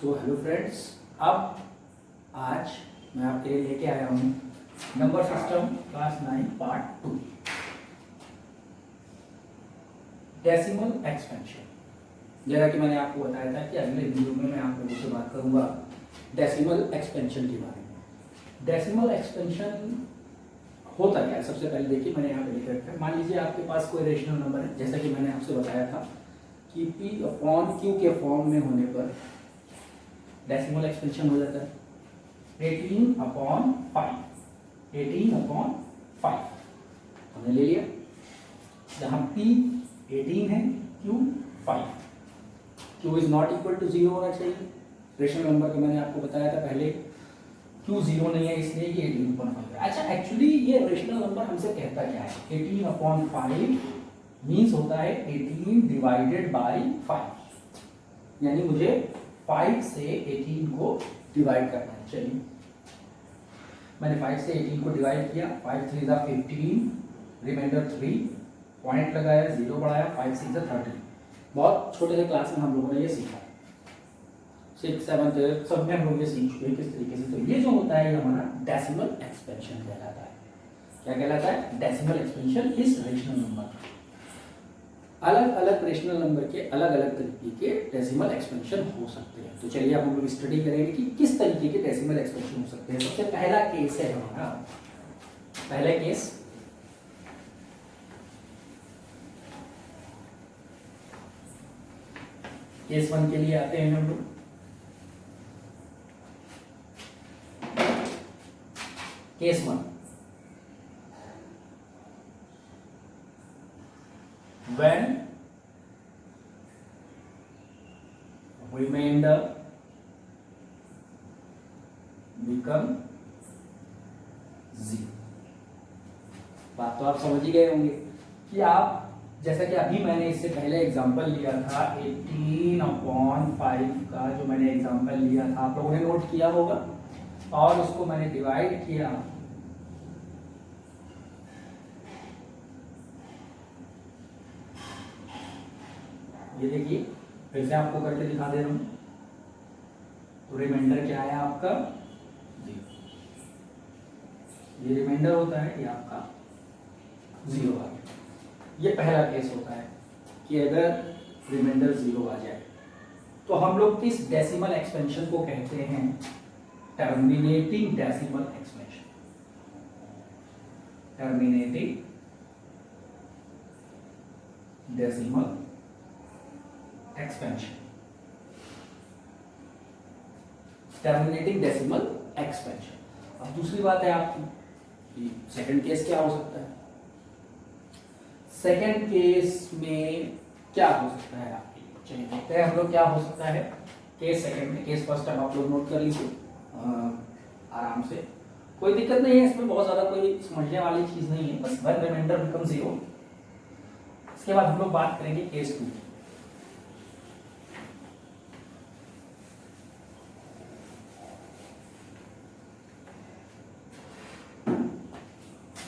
So hello friends, अब आज मैं आपके लिए लेके आया हूँ number system class 9 part 2 decimal expansion. जैसा कि मैंने आपको बताया था कि अगले वीडियो में मैं आप लोगों से बात करूँगा डेसिमल एक्सपेंशन के बारे में। डेसिमल एक्सपेंशन होता क्या है? सबसे पहले देखिए, मैंने यहाँ पे लिख रखा है। मान लीजिए आपके पास कोई रेशनल नंबर है, जैसा कि मैंने आपसे बताया था कि P अपॉन Q के फॉर्म में होने पर डेसिमल एक्सपेंशन हो जाता है 18 अपॉन 5। 18 अपॉन 5 हमने ले लिया, जहाँ P 18 है, Q 5। Q is not equal to 0 होना चाहिए। रेशनल नंबर का मैंने आपको बताया था पहले, Q 0 नहीं है इसलिए कि 18 अपॉन 5 है। अच्छा, एक्चुअली ये रेशनल नंबर हमसे कहता क्या है? 18 अपॉन 5 मीन्स होता है 18 डिवाइडेड बाई 5, यानी मुझे 5 से 18 को डिवाइड करना है। चलिए, मैंने 5 से 18 को डिवाइड किया। 5 3 जा 15, रिमाइंडर 3, पॉइंट लगाया, 0 बढ़ाया, 5 6 जा 13। बहुत छोटे से क्लास में हम लोगों ने ये सीखा, 6 7 सब में हम लोग ये सीख चुके हैं किस तरीके से। तो ये जो होता है ये हमारा डेसिमल एक्सपेंशन कहलाता है। क्या कहलाता है? डेसिमल एक्सपेंशन इस रेशनल नंबर। अलग अलग रेशनल नंबर के अलग अलग तरीके के डेसिमल एक्सपेंशन हो सकते हैं। तो चलिए अब हम लोग स्टडी करेंगे कि किस तरीके के डेसिमल एक्सपेंशन हो सकते हैं। सबसे पहला केस है हमारा, पहला केस केस 1 के लिए आते हैं हम लोग। Case 1, when remainder become 0। बात तो आप समझ ही गए होंगे कि आप, जैसा कि अभी मैंने इससे पहले एग्जांपल लिया था 18 अपॉन 5 का, जो मैंने एग्जांपल लिया था आप लोगों ने नोट किया होगा, और उसको मैंने डिवाइड किया ये देखिए, फिर से आपको करके दिखा दे रहा हूं। तो रिमाइंडर क्या आया आपका? 0। ये रिमाइंडर होता है, ये आपका 0 आ गया। ये पहला केस होता है कि अगर रिमाइंडर 0 आ जाए तो हम लोग किस डेसिमल एक्सपेंशन को कहते हैं? Terminating decimal expansion. Terminating decimal expansion. Terminating decimal expansion. अब दूसरी बात है आपकी, सेकंड केस क्या हो सकता है? सेकंड केस में क्या हो सकता है आपके लिए? चलिए देखते हैं हम लोग क्या हो सकता है केस सेकंड में। केस फर्स्ट अब आप लोग नोट कर लीजिए आराम से, कोई दिक्कत नहीं है इसमें, बहुत ज्यादा कोई समझने वाली चीज नहीं है, बस वन रिमाइंडर बिकम 0। इसके बाद हम लोग बात करेंगे केस 2।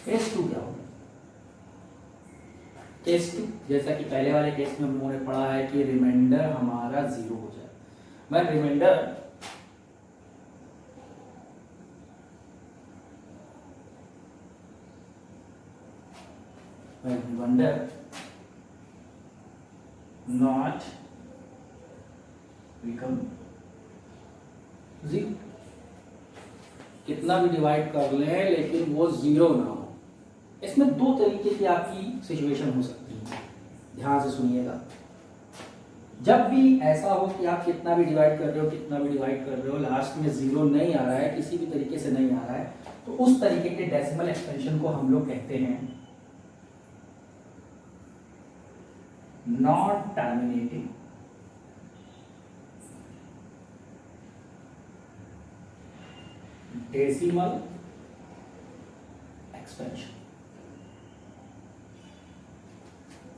केस 2 क्या होगा? केस 2 जैसा कि पहले वाले केस में हम लोगों ने पढ़ा है कि रिमाइंडर हमारा 0 हो जाए। मैं रिमाइंडर नॉट बिकम 0। कितना भी डिवाइड कर लें लेकिन वो 0 ना हो। इसमें दो तरीके की आपकी सिचुएशन हो सकती है, ध्यान से सुनिएगा। जब भी ऐसा हो कि आप कितना भी डिवाइड कर रहे हो, कितना भी डिवाइड कर रहे हो, लास्ट में 0 नहीं आ रहा है, किसी भी तरीके से नहीं आ रहा है, तो उस तरीके के डेसिमल एक्सपेंशन को हम लोग कहते हैं नॉन टर्मिनेटिंग डेसिमल एक्सपेंशन।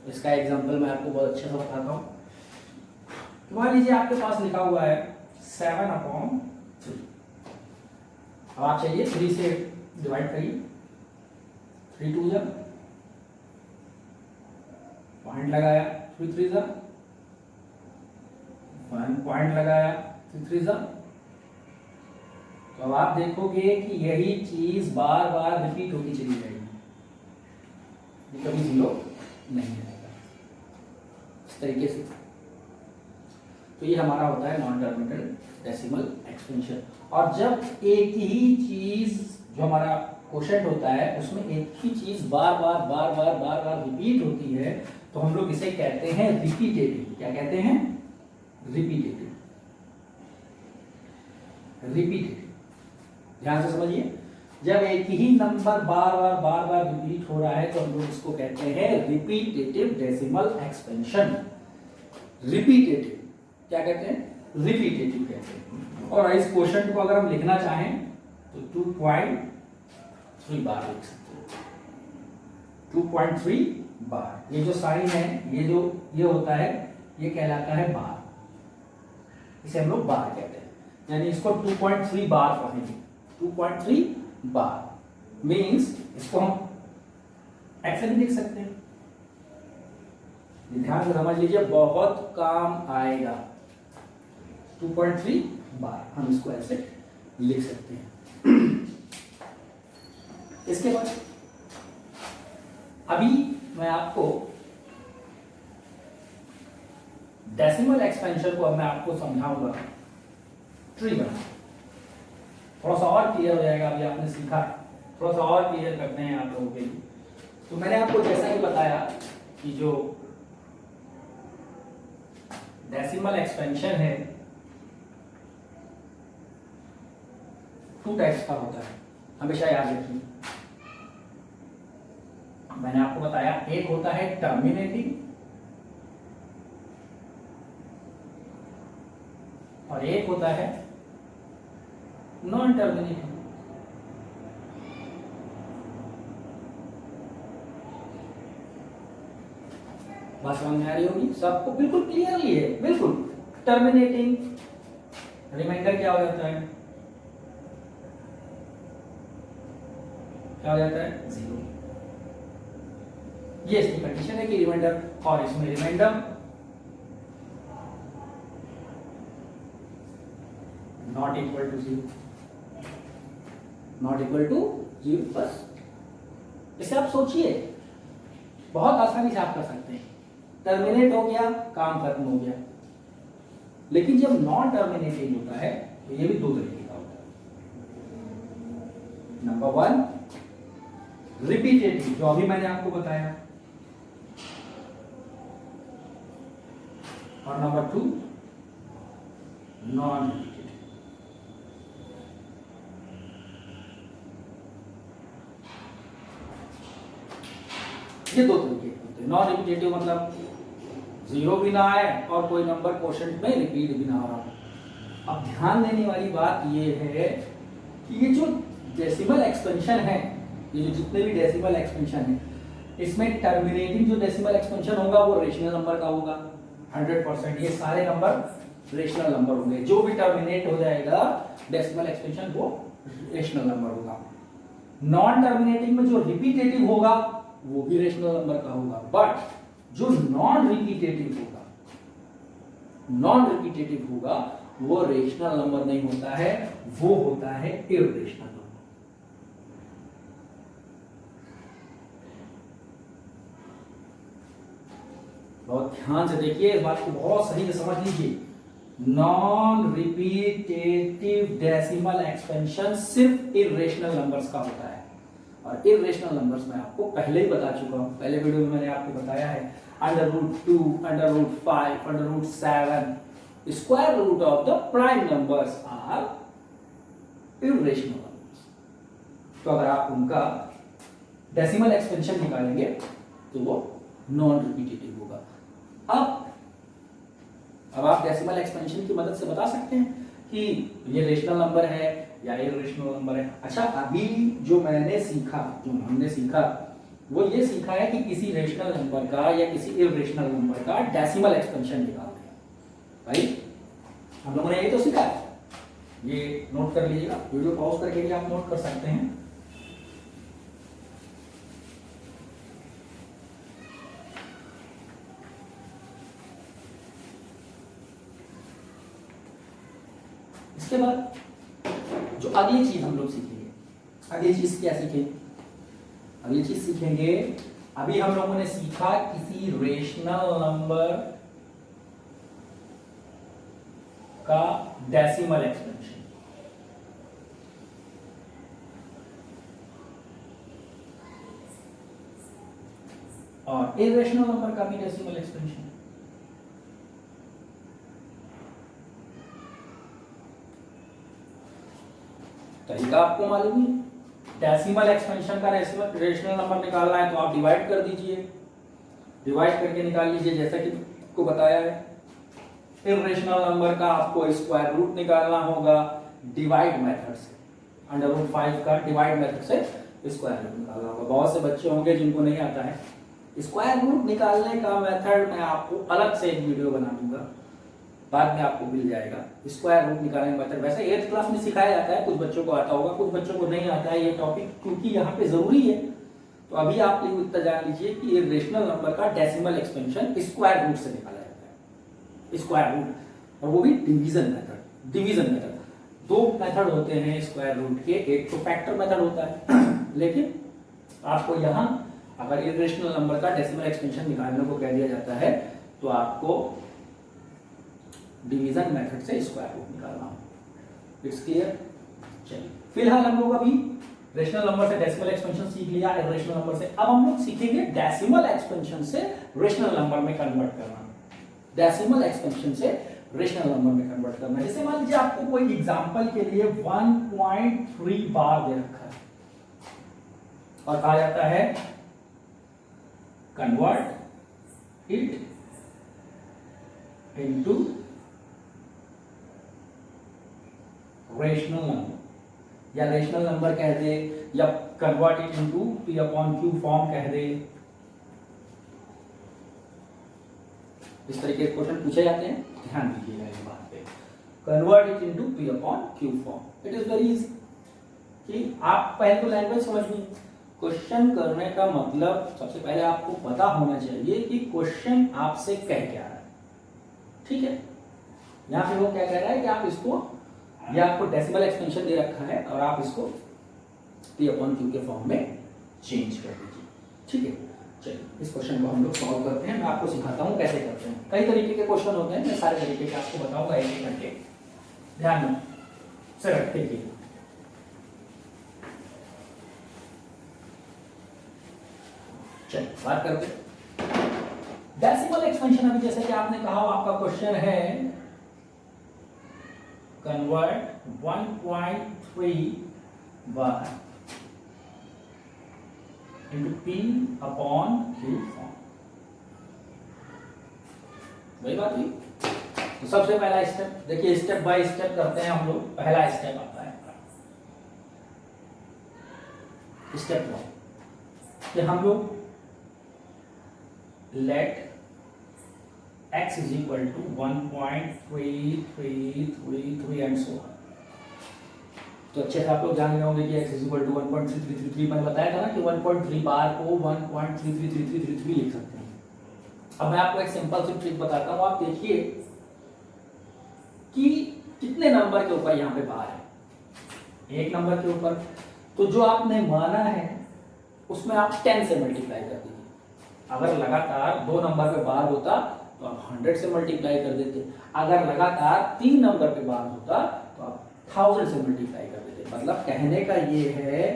इसका एग्जांपल मैं आपको बहुत अच्छे से बताता हूं। मान लीजिए आपके पास लिखा हुआ है 7 अपॉन 3। अब आप चाहिए 3 से डिवाइड करिए, 3 2 जा, पॉइंट लगाया, 3 3 जा, 1 पॉइंट लगाया, 3 3 तो अब आप देखोगे कि यही चीज बार बार रिपीट होती चली जाएगी, कभी 0 नहीं आएगा इस तरीके से। तो ये हमारा होता है नॉन टर्मिनेटेड डेसिमल एक्सपेंशन। और जब एक ही चीज जो हमारा क्वोशंट होता है उसमें एक ही चीज बार बार रिपीट होती है तो हम लोग इसे कहते हैं रिपीटेटिव। क्या कहते हैं? रिपीटेटिव। ध्यान से समझिए, जब एक ही नंबर बार बार रिपीट हो रहा है तो हम लोग इसको कहते हैं रिपीटेटिव डेसिमल एक्सपेंशन। रिपीटेटिव क्या कहते हैं? रिपीटेटिव कहते हैं। और इस क्वोशंट को अगर हम लिखना चाहें तो 2.3 बार लिख सकते हैं। 2.3 बार। ये जो साइन है, ये होता है, ये कहलाता है बार, इसे हम लोग बार कहते हैं। यानी इसको 2.3 बार पढ़ेंगे। 2.3 बार मीन्स इसको हम ऐसे भी लिख सकते हैं। ध्यान से समझ लीजिए, बहुत काम आएगा। 2.3 बार हम इसको ऐसे लिख सकते हैं। इसके बाद अभी मैं आपको डेसिमल एक्सपेंशन को मैं आपको समझाऊंगा ट्री बना, थोड़ा सा और क्लियर हो जाएगा। अभी आपने सीखा, थोड़ा सा और क्लियर करते हैं आप लोगों के लिए। तो मैंने आपको जैसा ही बताया कि जो डेसिमल एक्सपेंशन है 2 टाइप्स का होता है, हमेशा याद रखिए। मैंने आपको बताया एक होता है टर्मिनेटिंग और एक होता है नॉन टर्मिनेटिंग। बात समझ में आ रही होगी सबको? बिल्कुल क्लियरली है, बिल्कुल। टर्मिनेटिंग रिमाइंडर क्या हो जाता है? क्या हो जाता है? 0। ये इसकी कंडीशन है कि रिमाइंडर, और इसमें remainder not equal to 0, not equal to 0। बस इसे आप सोचिए, बहुत आसानी से आप कर सकते हैं। टर्मिनेट हो गया, काम खत्म हो गया। लेकिन जब नॉन टर्मिनेटिंग होता है तो ये भी 2 तरीके का होता है। नंबर 1 रिपीटेटिव, जो अभी मैंने आपको बताया, और नंबर 2 नॉन रिपीटेटिव। ये 2 तरीके होते हैं। नॉन रिपीटेटिव मतलब 0 भी ना आए और कोई नंबर क्वोशंट में रिपीट भी ना हो रहा। अब ध्यान देने वाली बात ये है कि ये जो डेसिमल एक्सपेंशन है, ये जो जितने भी डेसिमल एक्सपेंशन है, इसमें टर्मिनेटिंग जो डेसिमल एक्सपेंशन होगा वो रेशनल नंबर का होगा 100%। ये सारे नंबर रेशनल नंबर होंगे। जो भी टर्मिनेट हो जाएगा डेसिमल एक्सपेंशन वो रेशनल नंबर होगा। नॉन टर्मिनेटिंग में जो रिपीटेटिव होगा वो भी रेशनल नंबर का होगा। बट जो नॉन रिपीटेटिव होगा वो रेशनल नंबर नहीं होता है, वो होता है इररेशनल नंबर। बहुत ध्यान से देखिए, इस बात को बहुत सही से समझ लीजिए। नॉन रिपीटेटिव डेसिमल एक्सपेंशन सिर्फ इररेशनल नंबर्स का होता है। और इररेशनल नंबर्स मैं आपको पहले ही बता चुका हूं, पहले वीडियो में मैंने आपको बताया है। √2, √5, √7 square root of the prime numbers are irrational numbers. तो अगर आप उनका डेसिमल एक्सपेंशन निकालेंगे तो वो नॉन रिपीटेटिव होगा। अब आप डेसिमल एक्सपेंशन की मदद से बता सकते हैं कि ये रेशनल नंबर है या इररेशनल नंबर है। अच्छा, अभी जो हमने सीखा वो ये सीखा है कि किसी रेशनल नंबर का या किसी इररेशनल नंबर का डेसिमल एक्सपेंशन निकालते हैं। भाई हम लोगों ने ये तो सीखा है, ये नोट कर लीजिएगा, वीडियो पॉज करके भी आप नोट कर सकते हैं। इसके बाद जो अगली चीज हम लोग सीखेंगे, अगली चीज क्या सीखेंगे, अगली चीज सीखेंगे, अभी हम लोगों ने सीखा किसी रेशनल नंबर का डेसिमल एक्सपेंशन, और इरेशनल नंबर का भी डेसिमल एक्सपेंशन। तरीका आपको मालूम है, डेसिमल एक्सपेंशन का रेशनल नंबर निकालना है तो आप डिवाइड कर दीजिए, डिवाइड करके निकाल लीजिए जैसा कि को बताया है। इरेशनल नंबर का आपको स्क्वायर रूट निकालना होगा डिवाइड मेथड से, √5 का डिवाइड मेथड से स्क्वायर रूट निकालना होगा। बहुत से बच्चे होंगे जिनको नहीं आता है स्क्वायर रूट निकालने का मेथड, मैं आपको अलग से एक वीडियो बना दूंगा, बाद में आपको मिल जाएगा स्क्वायर रूट निकालने का मेथड। वैसे 8th क्लास में सिखाया जाता है, कुछ बच्चों को आता होगा, कुछ बच्चों को नहीं आता है ये टॉपिक, क्योंकि यहाँ पे जरूरी है। तो अभी आप लोग इतना जान लीजिए कि इरेशनल नंबर का डेसिमल एक्सपेंशन स्क्वायर रूट से निकाला जाता है, स्क्वायर रूट, और वो भी डिवीजन मेथड। डिवीजन मेथड दो मेथड होते हैं स्क्वायर रूट के, एक तो फैक्टर मेथड होता है लेकिन आपको यहाँ अगर इरेशनल नंबर का डेसिमल एक्सपेंशन निकालने को कह दिया जाता है तो आपको डिवीजन मेथड से स्क्वायर रूट निकालना हो। It's clear. चलिए फिलहाल हम लोग अभी रेशनल नंबर से डेसिमल एक्सपेंशन सीख लिया, इरेशनल नंबर से। अब हम लोग सीखेंगे डेसिमल एक्सपेंशन से रेशनल नंबर में कन्वर्ट करना, डेसिमल एक्सपेंशन से रेशनल नंबर में कन्वर्ट करना। जैसे मान लीजिए आपको कोई एग्जांपल के लिए 1.3 बार दे रखा है और कहा जाता है convert it into rational number, या रेशनल नंबर कह दे, या convert it into P/Q form कह दे। इस तरीके के क्वेश्चन पूछे जाते हैं, ध्यान दीजिएगा इस बात पे। Convert it into P/Q form, it is very easy. कि आप पहले तो लैंग्वेज समझिए, क्वेश्चन करने का मतलब सबसे पहले आपको पता होना चाहिए कि क्वेश्चन आपसे कह क्या रहा है, ठीक है। यहाँ पे वो क्या कह रहा है कि आप इसको, ये आपको डेसिमल एक्सपेंशन दे रखा है और आप इसको P/Q के फॉर्म में चेंज कर दीजिए, ठीक है। चलिए इस क्वेश्चन को हम लोग सॉल्व करते हैं, मैं आपको सिखाता हूँ कैसे करते हैं। कई तरीके के क्वेश्चन होते हैं, मैं सारे तरीके के आपको बताऊंगा एक एक करके, ध्यान में से रखिए। चलिए बात करते हैं डेसिमल एक्सपेंशन। अभी जैसे कि आपने कहा आपका क्वेश्चन है कन्वर्ट 1.3 बार into P/Q फॉर्म, वही बात हुई। तो सबसे पहला स्टेप देखिए, स्टेप बाय स्टेप करते हैं हम लोग। पहला स्टेप आता है स्टेप 1 कि हम लोग let x is equal to 1.3333 and so on. तो अच्छे से आप लोग जान रहे होंगे कि x is equal to 1.3333, मैंने बताया था ना कि 1.3 बार को 1.333333 लिख सकते हैं। अब मैं आपको एक सिंपल सी ट्रिक बताता हूँ, आप देखिए कि कितने नंबर के ऊपर यहाँ पे बार है, एक नंबर के ऊपर। तो जो आपने माना है उसमें आप 10 से मल्टीप्लाई कर दीजिए। अगर लगातार 2 नंबर पे बार होता तो आप 100 से मल्टीप्लाई कर देते, अगर लगातार 3 नंबर पे बार होता तो आप 1000 से मल्टीप्लाई कर देते। मतलब कहने का ये है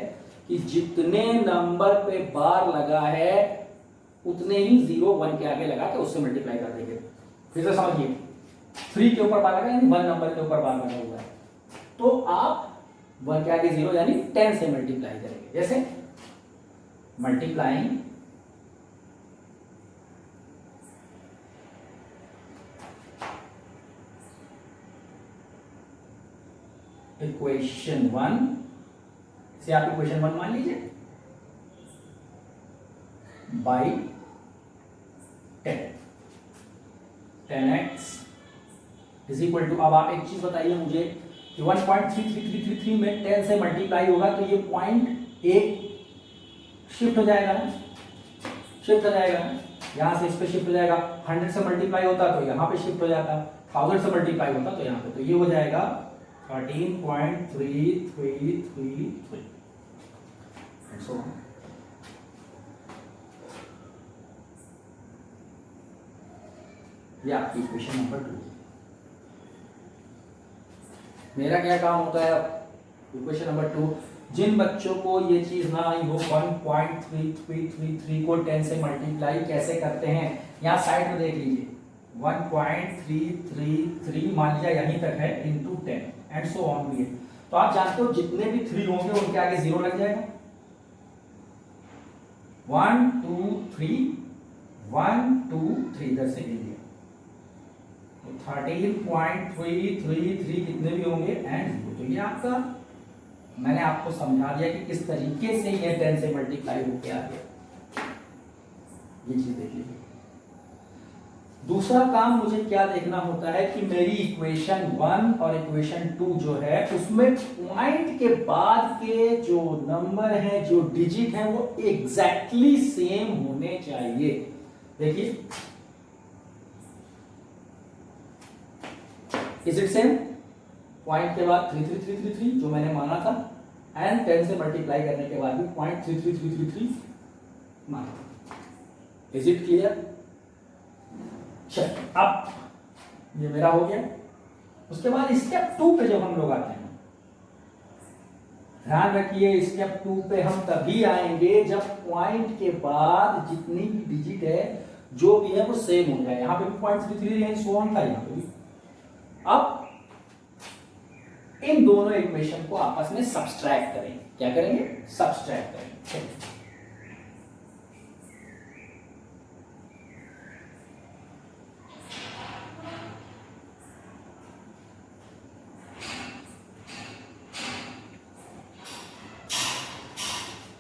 कि जितने नंबर पे बार लगा है उतने ही 0 1 के आगे लगा के उससे मल्टीप्लाई कर देंगे। फिर से समझिए, 3 के ऊपर बार लगा यानी 1 नंबर के ऊपर बार लगा हुआ है, तो आप 1 के आगे 0 यानी 10 से मल्टीप्लाई करेंगे। जैसे मल्टीप्लाइंग इक्वेशन 1 से आप इक्वेशन 1 मान लीजिए by 10x is equal to, अब आप एक चीज बताइए मुझे कि 1.3333 में 10 से मल्टीप्लाई होगा तो ये पॉइंट एक शिफ्ट हो जाएगा ना, शिफ्ट हो जाएगा ना, यहां से इस पे शिफ्ट हो जाएगा। 100 से मल्टीप्लाई होता तो यहाँ पे शिफ्ट हो जाता, 1000 से मल्टीप्लाई होता तो यहाँ पे, तो ये हो जाएगा 13.3333 and so on. ये आपकी इक्वेशन नंबर 2। मेरा क्या काम होता है अब इक्वेशन नंबर 2, जिन बच्चों को ये चीज ना आई हो 1.3333 को 10 से मल्टीप्लाई कैसे करते हैं, यहाँ साइड में देख लीजिए 1.333 मान लिया यहीं तक है इंटू 10 एंड सो ऑन भी है। तो आप जानते हो जितने भी 3 होंगे उनके आगे 0 लग जाएगा। 1 2 3 1 2 3 इधर से गिन लिया तो 13.333 कितने भी होंगे एंड 0। तो ये आपका मैंने आपको समझा दिया कि किस तरीके से ये 10 से मल्टीप्लाई होके आ गया। ये चीज देख लीजिए। दूसरा काम मुझे क्या देखना होता है कि मेरी इक्वेशन 1 और इक्वेशन 2 जो है उसमें पॉइंट के बाद के जो नंबर हैं, जो डिजिट हैं, वो एग्जैक्टली सेम होने चाहिए। देखिए इज इट सेम, पॉइंट के बाद 33333 जो मैंने माना था एंड 10 से मल्टीप्लाई करने के बाद भी पॉइंट 33333 माना। Is it clear? चल अब ये मेरा हो गया। उसके बाद स्टेप 2 पे जब हम लोग आते हैं, ध्यान रखिए स्टेप 2 पे हम तभी आएंगे जब पॉइंट के बाद जितनी भी डिजिट है जो भी है वो सेम हो जाए। यहां पे भी 0.33 है, सो ऑन था यहां पे भी। अब इन दोनों इक्वेशन को आपस में सब्सट्रैक्ट करेंगे। क्या करेंगे? सब्सट्रैक्ट करेंगे।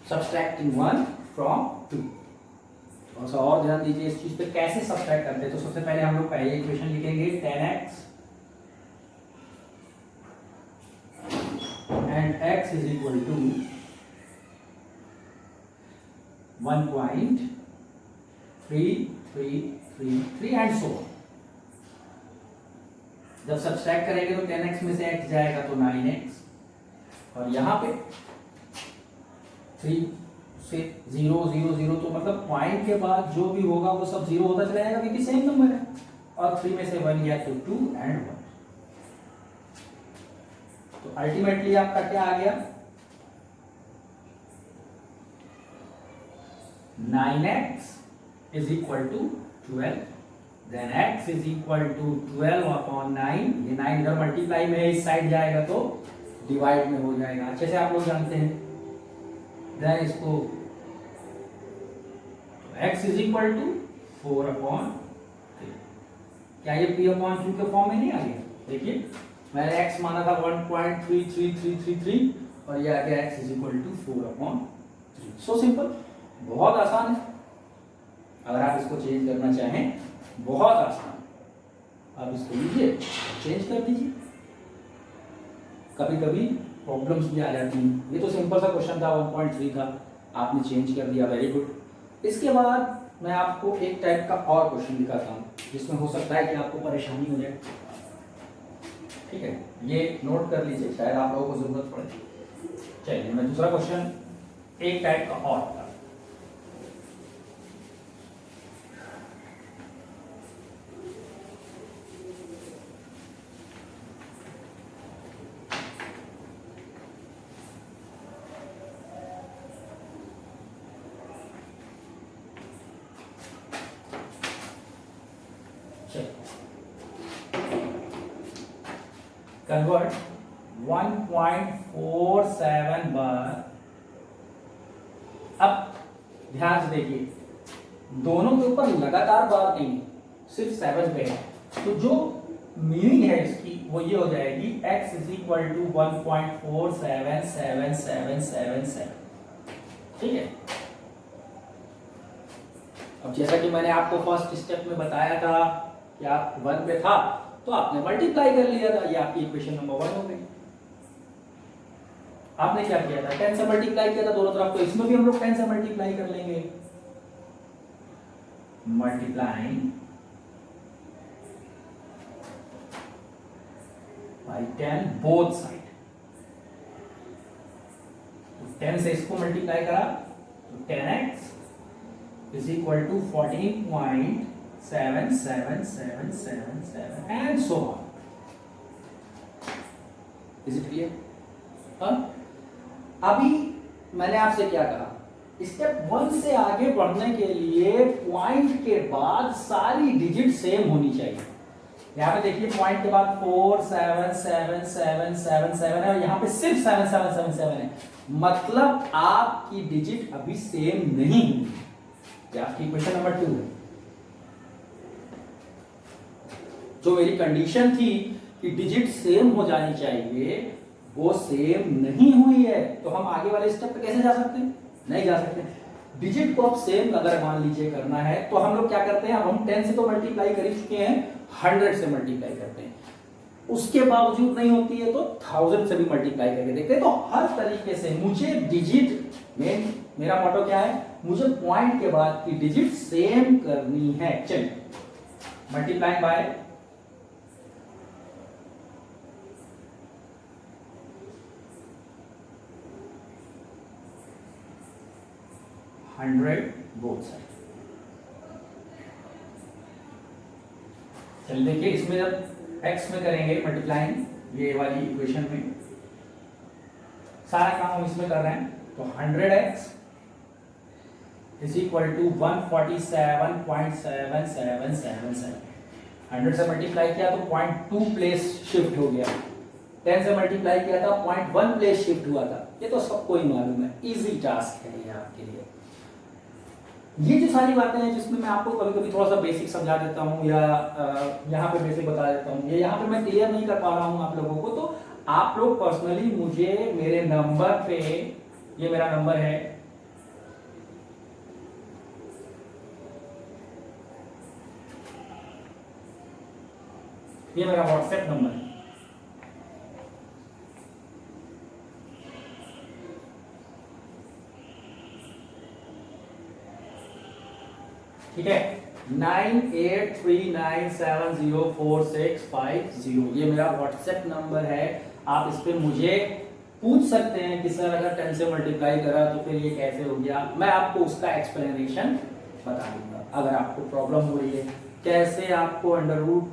Subtracting 1 from 2। थोड़ा सा और ध्यान दीजिए इस चीज पे कैसे सब्सट्रैक्ट करते हैं। तो सबसे पहले हम लोग पहले इक्वेशन लिखेंगे 10x and x is equal to 1.3333 and so on। जब सब्सट्रैक्ट करेंगे तो 10x में से x जाएगा तो 9x, और यहां पे 3 से 0 0 0, तो मतलब पॉइंट के बाद जो भी होगा वो सब 0 होता चला जाएगा क्योंकि सेम नंबर है। और 3 में से 1 गया तो 2 एंड 1। तो अल्टीमेटली आपका क्या आ गया? 9x is equal to 12, then x is equal to 12 upon 9। ये 9 इधर मल्टीप्लाई में इस साइड जाएगा तो डिवाइड में हो जाएगा, अच्छे से आप लोग जानते हैं। then इसको x is equal to 4 upon 3। क्या ये p upon q के फॉर्म में नहीं आ गया? देखिए मैंने x माना था 1.33333 और ये आ गया x is equal to 4 upon 3। So simple, बहुत आसान है। अगर आप इसको चेंज करना चाहें बहुत आसान, आप इसको लीजिए चेंज कर दीजिए। कभी कभी प्रॉब्लम्स भी आ जाती हैं। ये तो सिंपल सा क्वेश्चन था, 1.3 था, आपने चेंज कर दिया, वेरी गुड। इसके बाद मैं आपको एक टाइप का और क्वेश्चन दिखाता हूँ जिसमें हो सकता है कि आपको परेशानी हो जाए। ठीक है, ये नोट कर लीजिए, शायद आप लोगों को जरूरत पड़े। चलिए मैं दूसरा क्वेश्चन एक टाइप का और था। कन्वर्ट 1.47 बार। अब ध्यान से देखिए, दोनों के ऊपर लगातार बार नहीं, सिर्फ 7 पे है। तो जो मीनिंग है इसकी वो ये हो जाएगी x is equal to 1.477777। ठीक है, अब जैसा कि मैंने आपको फर्स्ट स्टेप में बताया था कि आप 1 पे था तो आपने मल्टीप्लाई कर लिया था, ये आपकी इक्वेशन नंबर 1 हो गई। आपने क्या किया था? 10 से मल्टीप्लाई किया था दोनों तरफ, तो इसमें भी हम लोग 10 से मल्टीप्लाई कर लेंगे। Multiplying by 10 both side. 10 से इसको मल्टीप्लाई करा तो 10x is equal to 14.777777 and so on. Is it clear? अभी मैंने आपसे क्या कहा, स्टेप 1 से आगे बढ़ने के लिए पॉइंट के बाद सारी डिजिट सेम होनी चाहिए। यहाँ पे देखिए पॉइंट के बाद 4777777 है और यहाँ पे सिर्फ 7777 है, मतलब आपकी डिजिट अभी सेम नहीं हुई। क्या आपकी क्वेश्चन नंबर 2 है? जो मेरी कंडीशन थी कि डिजिट सेम हो जानी चाहिए वो सेम नहीं हुई है, तो हम आगे वाले स्टेप पे कैसे जा सकते हैं? नहीं जा सकते। डिजिट को अब सेम अगर मान लीजिए करना है तो हम लोग क्या करते हैं, अब हम 10 से तो मल्टीप्लाई कर ही चुके हैं, 100 से मल्टीप्लाई करते हैं, उसके बावजूद नहीं होती है तो 1000 से भी मल्टीप्लाई करके देखते हैं। तो हर तरीके से मुझे डिजिट में, मेरा मोटो क्या है, मुझे पॉइंट के बाद की डिजिट सेम करनी है। चलिए मल्टीप्लाई बाय 100 बोथ साइड। चलिए देखिए इसमें जब x में करेंगे मल्टीप्लाइंग, ये वाली इक्वेशन में सारा काम हम इसमें कर रहे हैं, तो 100x इज इक्वल टू 147.7777। 100 से मल्टीप्लाई किया तो 0.2 प्लेस शिफ्ट हो गया, 10 से मल्टीप्लाई किया था 0.1 प्लेस शिफ्ट हुआ था। ये तो सबको ही मालूम है, इजी टास्क है ये आपके लिए। ये जो सारी बातें हैं जिसमें मैं आपको कभी कभी थोड़ा सा बेसिक समझा देता हूँ या यहाँ पे बेसिक बता देता हूँ, ये यहाँ पे मैं क्लियर नहीं कर पा रहा हूँ आप लोगों को, तो आप लोग पर्सनली मुझे मेरे नंबर पे, ये मेरा नंबर है, ये मेरा व्हाट्सएप नंबर है, ठीक है, 9839704650, ये मेरा व्हाट्सएप नंबर है। आप इस पे मुझे पूछ सकते हैं कि सर अगर 10 से मल्टीप्लाई करा तो फिर ये कैसे हो गया, मैं आपको उसका एक्सप्लेनेशन बता दूंगा। अगर आपको प्रॉब्लम हो रही है कैसे आपको अंडर रूट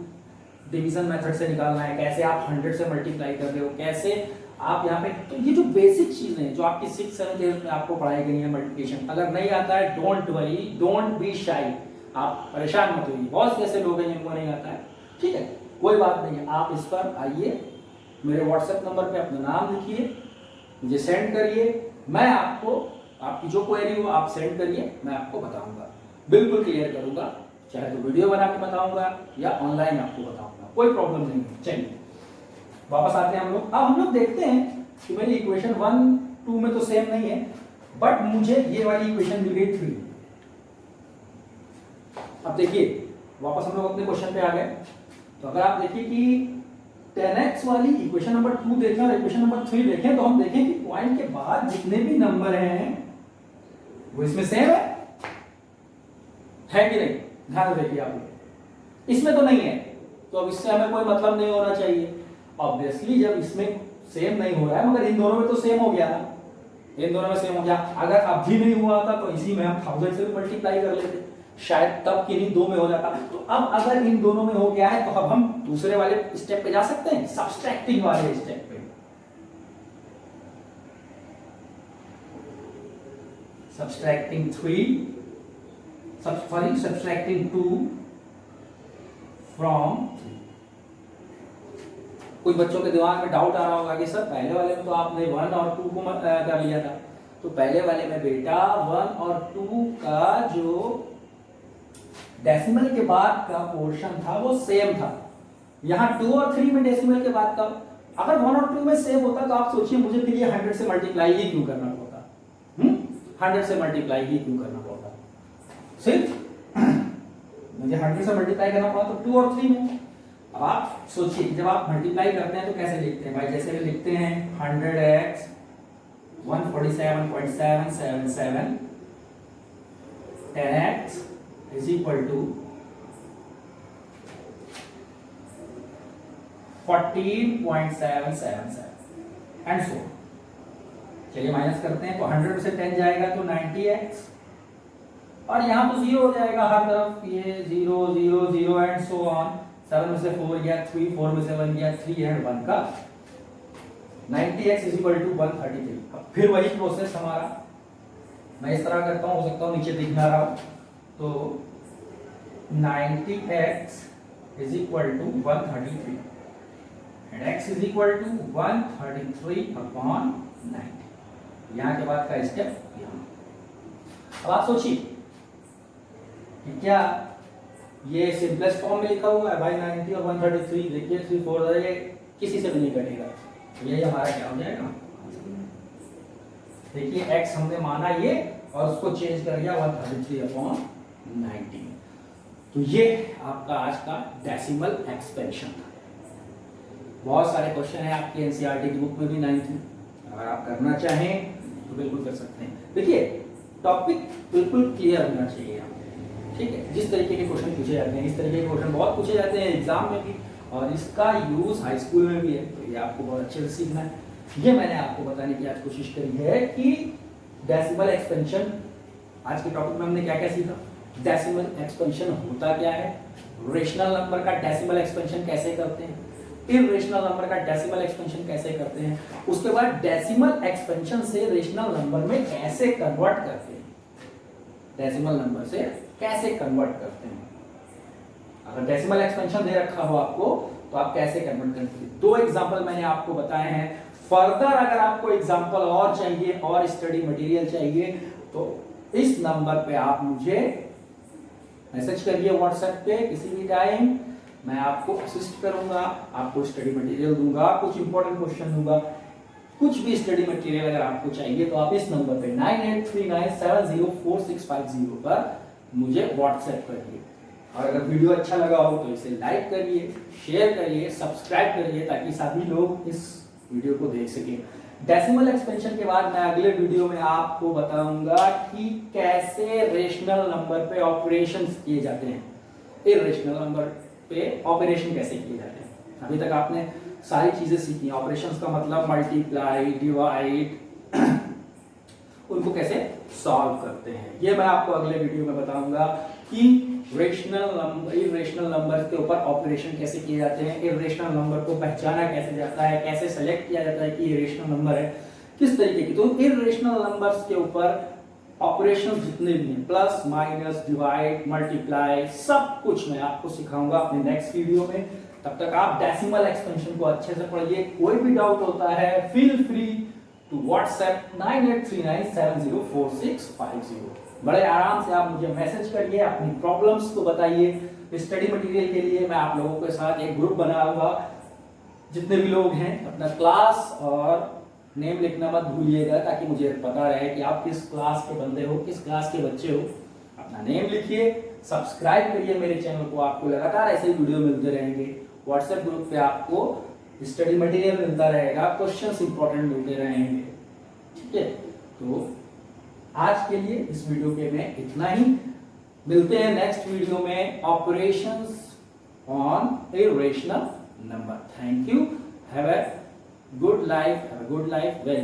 डिवीजन मेथड से निकालना है, कैसे आप 100 से मल्टीप्लाई कर रहे हो, कैसे आप यहाँ पे, तो ये जो बेसिक चीजें हैं जो आपकी 6th 7th 8th में आपको पढ़ाई गई है मल्टीप्लिकेशन, अगर नहीं आता है डोंट वरी, डोंट बी शाई, आप परेशान मत होइए। बहुत से ऐसे लोग हैं जिनको नहीं आता है, ठीक है, कोई बात नहीं है। आप इस पर आइए, मेरे व्हाट्सएप नंबर पे अपना नाम लिखिए, मुझे सेंड करिए, मैं आपको आपकी जो क्वेरी हो आप सेंड करिए, मैं आपको बताऊंगा, बिल्कुल क्लियर करूंगा, चाहे तो वीडियो बना के बताऊंगा या ऑनलाइन आपको बताऊंगा, कोई प्रॉब्लम नहीं है। चलिए वापस आते हैं हम लोग। अब हम लोग देखते हैं कि मेरी इक्वेशन 1 2 में तो सेम नहीं है, बट मुझे ये वाली इक्वेशन मिल गई 3। अब देखिए वापस हम लोग अपने क्वेश्चन पे आ गए, तो अगर आप देखिए कि 10x वाली इक्वेशन नंबर 2 देखें और इक्वेशन नंबर 3 देखें, तो हम देखें कि पॉइंट के बाद जितने भी नंबर हैं वो इसमें सेम है कि नहीं? ध्यान देखिए आप लोग, इसमें तो नहीं है, तो अब इससे हमें कोई मतलब नहीं होना चाहिए। ऑब्वियसली जब इसमें सेम नहीं हो रहा है, मगर इन दोनों में तो सेम हो गया ना, इन दोनों में सेम हो गया। अगर अब भी नहीं हुआ था तो इसी में हम 1000 से भी मल्टीप्लाई कर लेते, शायद तब किन्हीं दो में हो जाता। तो अब अगर इन दोनों में हो गया है तो अब हम दूसरे वाले स्टेप पे जा सकते हैं, सब्सट्रैक्टिंग वाले स्टेप पे। Subtracting 2 from 3। कुछ बच्चों के दिमाग में डाउट आ रहा होगा कि सर पहले वाले में तो आपने 1 और 2 को कर लिया था, तो पहले वाले में बेटा 1 और 2 का जो डेसिमल के बाद का पोर्शन था वो सेम था। यहाँ 2 और 3 में डेसिमल के बाद का, अगर 1 और 2 में सेम होता तो आप सोचिए मुझे फिर ये 100 से मल्टीप्लाई ही क्यों करना पड़ता, 100 से मल्टीप्लाई ही क्यों करना पड़ता, सिर्फ मुझे 100 से मल्टीप्लाई करना पड़ा तो 2 और 3 में। अब आप सोचिए जब आप मल्टीप्लाई करते हैं तो कैसे लिखते हैं भाई, जैसे लिखते हैं 100x 147.777 10x is equal to 14.777 and so. चलिए माइनस करते हैं, तो 100 में से 10 जाएगा तो 90x, और यहाँ तो 0 हो जाएगा हर तरफ, ये 0 0 0 एंड सो ऑन। 7 में से 4 गया 3, 4 में से 1 गया 3 एंड 1 का 90x इज इक्वल टू 133। अब फिर वही प्रोसेस हमारा, मैं इस तरह करता हूँ, हो सकता हूँ नीचे दिख ना रहा हो, तो 90x is equal to 133 and x is equal to 133/90। यहाँ के बाद का स्टेप यहाँ। अब आप सोचिए कि क्या ये सिंपलेस्ट फॉर्म में लिखा हुआ है भाई 90 और 133, देखिए 3 4 ये किसी से भी नहीं कटेगा, तो ये हमारा क्या हो जाएगा, देखिए x हमने माना ये और उसको चेंज कर दिया 133/90। तो ये आपका आज का डेसिमल एक्सपेंशन था। बहुत सारे क्वेश्चन है आपकी एनसीईआरटी की बुक में भी 9th में, अगर आप करना चाहें तो बिल्कुल कर सकते हैं। देखिए टॉपिक बिल्कुल क्लियर होना चाहिए, ठीक है। जिस तरीके के क्वेश्चन पूछे जाते हैं, इस तरीके के क्वेश्चन बहुत पूछे जाते हैं एग्जाम में भी, और इसका यूज हाई स्कूल में भी है, तो ये आपको बहुत अच्छे से सीखना है। ये मैंने आपको बताने की आज कोशिश करी है कि डेसिमल एक्सपेंशन, आज के टॉपिक में हमने क्या क्या सीखा, डेसिमल एक्सपेंशन होता क्या है, रेशनल नंबर का डेसिमल एक्सपेंशन कैसे करते हैं, इररेशनल नंबर का डेसिमल एक्सपेंशन कैसे करते हैं, उसके बाद डेसिमल एक्सपेंशन से रेशनल नंबर में कैसे कन्वर्ट करते हैं, डेसिमल नंबर से कैसे कन्वर्ट करते हैं। अगर डेसिमल एक्सपेंशन दे रखा हो आपको तो आप कैसे कन्वर्ट करेंगे। 2 एग्जांपल मैंने आपको बताए हैं। फर्दर अगर आपको एग्जांपल और चाहिए और स्टडी मटेरियल चाहिए तो इस नंबर पे आप मुझे मैसेज करिए व्हाट्सएप पे किसी भी टाइम, मैं आपको असिस्ट करूंगा, आपको स्टडी मटेरियल दूंगा, कुछ इंपॉर्टेंट क्वेश्चन दूंगा, कुछ भी स्टडी मटेरियल अगर आपको चाहिए तो आप इस नंबर पे 9839704650 पर मुझे व्हाट्सएप करिए। और अगर वीडियो अच्छा लगा हो तो इसे लाइक करिए, शेयर करिए, सब्सक्राइब करिए, ताकि सभी लोग इस वीडियो को देख सकें। डेसिमल एक्सपेंशन के बाद मैं अगले वीडियो में आपको बताऊंगा कि कैसे रेशनल नंबर पे ऑपरेशंस किए जाते हैं, इररेशनल नंबर पे ऑपरेशन कैसे किए जाते हैं। अभी तक आपने सारी चीजें सीखी, ऑपरेशंस का मतलब मल्टीप्लाई, डिवाइड, उनको कैसे सॉल्व करते हैं, ये मैं आपको अगले वीडियो में बताऊंगा कि रेशनल नंबर, इररेशनल नंबर के ऊपर ऑपरेशन कैसे किए जाते हैं, इररेशनल नंबर को पहचाना कैसे जाता है, कैसे सेलेक्ट किया जाता है कि ये रेशनल नंबर है, किस तरीके की। तो इररेशनल नंबर्स के ऊपर ऑपरेशन जितने भी हैं, प्लस माइनस डिवाइड मल्टीप्लाई, सब कुछ मैं आपको सिखाऊंगा अपने नेक्स्ट वीडियो में। तब तक आप डेसिमल एक्सपेंशन को अच्छे से पढ़िए। कोई भी डाउट होता है फील फ्री टू व्हाट्सएप 9839704650। बड़े आराम से आप मुझे मैसेज करिए, अपनी प्रॉब्लम्स को बताइए। स्टडी मटेरियल के लिए मैं आप लोगों के साथ एक ग्रुप बनाऊंगा, जितने भी लोग हैं अपना क्लास और नेम लिखना मत भूलिएगा, ताकि मुझे पता रहे कि आप किस क्लास के बंदे हो, किस क्लास के बच्चे हो। अपना नेम लिखिए, सब्सक्राइब करिए मेरे चैनल को, आपको लगातार ऐसे ही वीडियो मिलते रहेंगे। व्हाट्सएप ग्रुप पे आपको स्टडी मटेरियल मिलता रहेगा, क्वेश्चंस इंपॉर्टेंट मिलते रहेंगे, ठीक है। तो आज के लिए इस वीडियो के में इतना ही, मिलते हैं नेक्स्ट वीडियो में operations on irrational number. Thank you, have a good life, very